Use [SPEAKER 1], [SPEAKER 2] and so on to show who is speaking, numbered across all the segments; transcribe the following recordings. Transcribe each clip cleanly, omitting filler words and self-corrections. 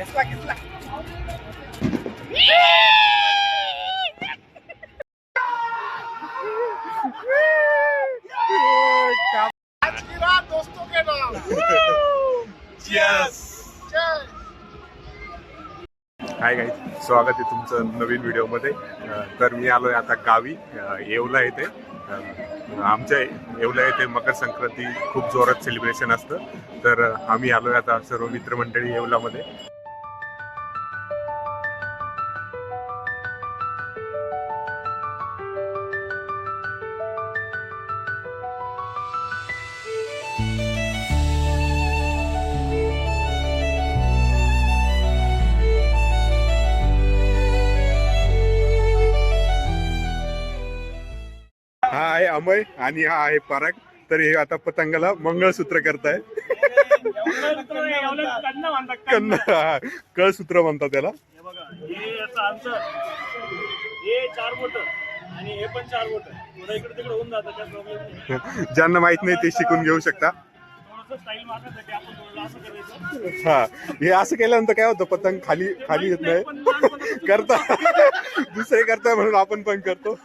[SPEAKER 1] आज की रात दोस्तों के नाम।
[SPEAKER 2] हाय गाईज, स्वागत आहे तुमचं नवीन व्हिडिओमध्ये। तर मी आलोय आता गावी येवला येथे। आमच्या येवला येथे मकर संक्रांती खूप जोरात सेलिब्रेशन असतं। तर आम्ही आलोय आता सर्व मित्रमंडळी येवलामध्ये। हा आहे अमय आणि हा आहे पराग। तर हे आता पतंगाला मंगळसूत्र करताय। कळसूत्र म्हणतात त्याला। ज्यांना माहित नाही ते शिकून घेऊ शकता। हा, हे असं केल्यानंतर काय होतं, पतंग खाली खाली येत नाही करता दुसरे करताय म्हणून आपण पण करतो।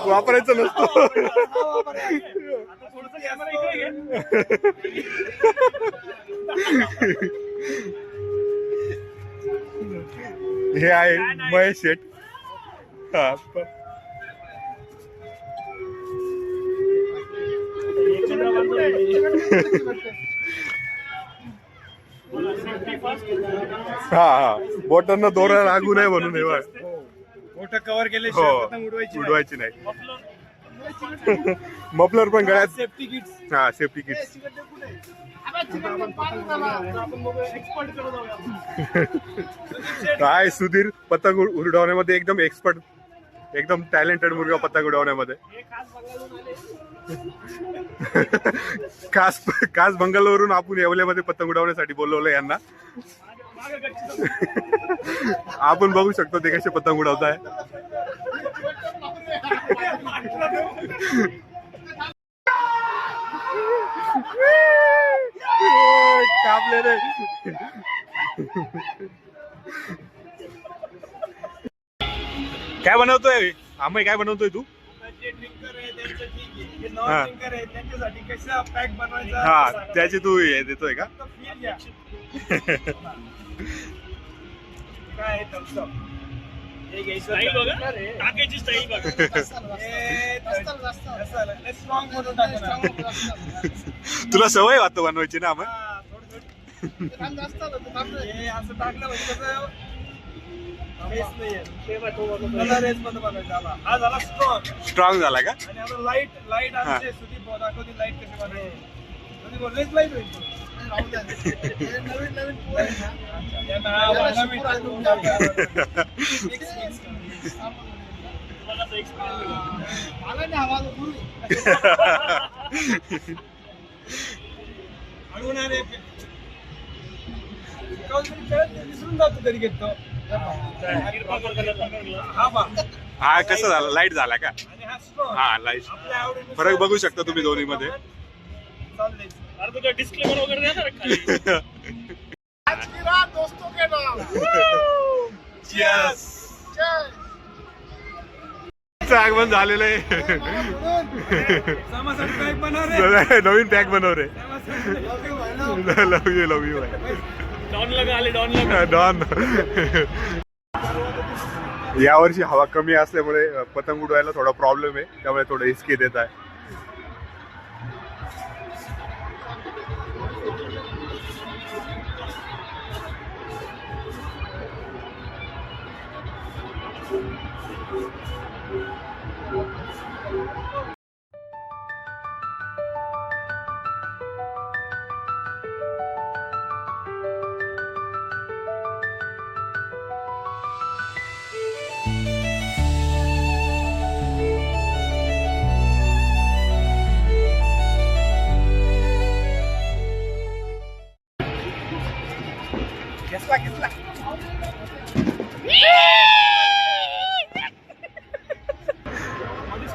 [SPEAKER 2] वापरायचं नसतो। हे आहे महेश शेठ। हा, हा बोटांना दोरा लागू नये म्हणून हे
[SPEAKER 1] बोट कव्हर केले
[SPEAKER 2] उडवायची नाही। मफलर पण गळ्यात,
[SPEAKER 1] सेफ्टी किट्स।
[SPEAKER 2] हा, सेफ्टी किट्स। काय सुधीर पतंग उडवण्यामध्ये एकदम एक्सपर्ट, एकदम टॅलेंटेड मुलगा पतंग उडवण्यामध्ये। खास बंगालवरून आपण येवल्यामध्ये पतंग उडवण्यासाठी बोलवलं यांना। आपण बघू शकतो ते कसे पतंग उडवताय। कापले रे। काय बनवतोय आम्ही, काय बनवतोय तू? हा, त्याची तू हे देतोय का? तुला सवय वाटतं बनवायची ना? मग स्ट्रॉंग झाला का?
[SPEAKER 1] लाईट लाईट नवीन विसरून जातो तरी घेतो।
[SPEAKER 2] हा, कसं झालं? लाईट झाला का? हा, लाईट फरक बघू शकता तुम्ही दोन्ही मध्ये।
[SPEAKER 1] डिस्क्लेमर वगैरे देणार खाली। आज की रात दोस्तों के नाम।
[SPEAKER 2] आगमन झालेलं आहे। नवीन पॅक बनव रे। लव यू
[SPEAKER 1] डॉन लगा आले, डॉन लगा
[SPEAKER 2] डॉन। यावर्षी हवा कमी असल्यामुळे पतंग उडवायला थोडा प्रॉब्लेम आहे, त्यामुळे थोडं हिसके देत आहे।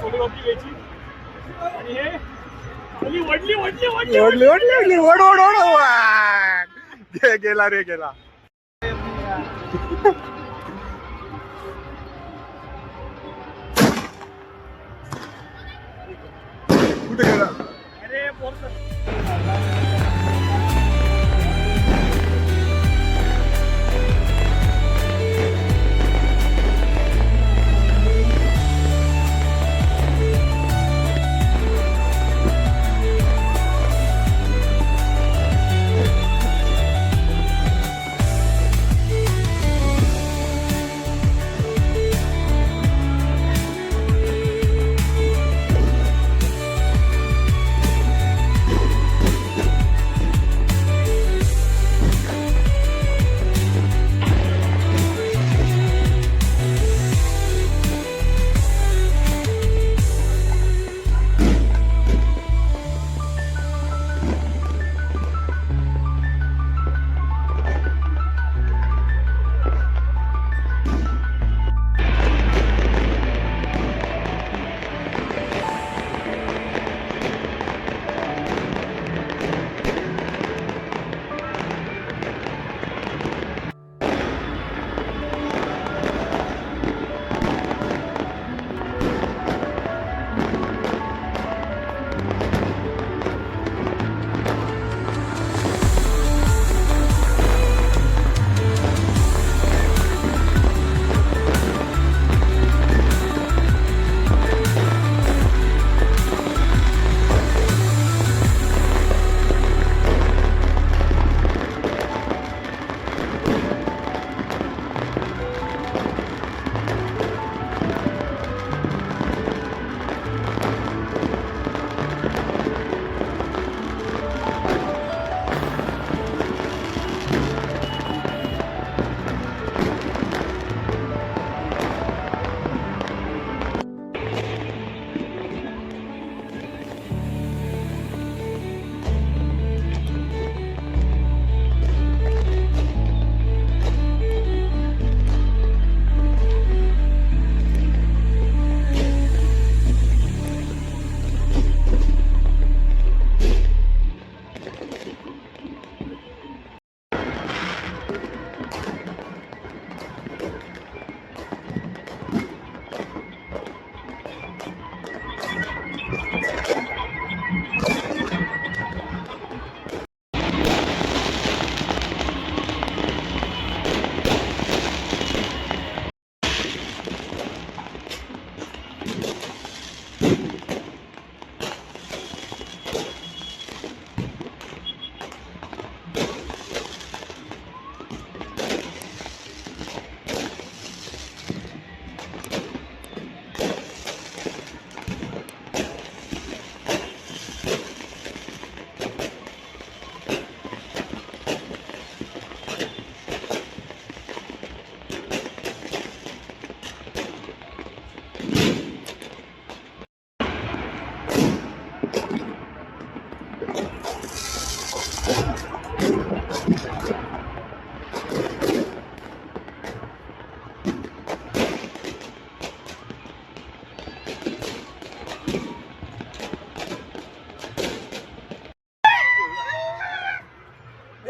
[SPEAKER 1] फोटोग्राफी घ्यायची आणि हे खाली वडली वडली वडली
[SPEAKER 2] ओढली ओढली ओढली ओढ ओढ ओढ गेला रे गेला. कुठे गेला?
[SPEAKER 1] अरे बोलतो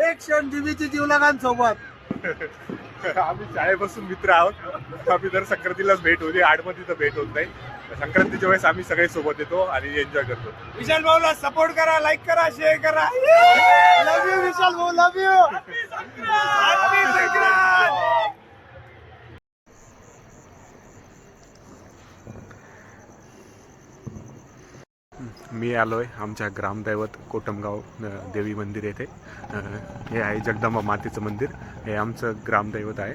[SPEAKER 3] एक क्षण दिवीची जीवलगांसोबत
[SPEAKER 2] आम्ही शाळेपासून मित्र आहोत. आम्ही दर संक्रांतीलाच भेट होते. आडमध्ये तर भेट होत नाही. संक्रांतीच्या वेळेस आम्ही सगळे सोबत येतो आणि एन्जॉय करतो.
[SPEAKER 3] विशाल भाऊला सपोर्ट करा, लाईक करा, शेअर करा. लव यू विशाल भाऊ, लव यू. हॅपी संक्रांत.
[SPEAKER 2] मी आलोय आमच्या ग्रामदैवत कोटमगाव देवी मंदिर येथे. हे आहे जगदंबा मातेचं मंदिर. हे आमचं ग्रामदैवत आहे.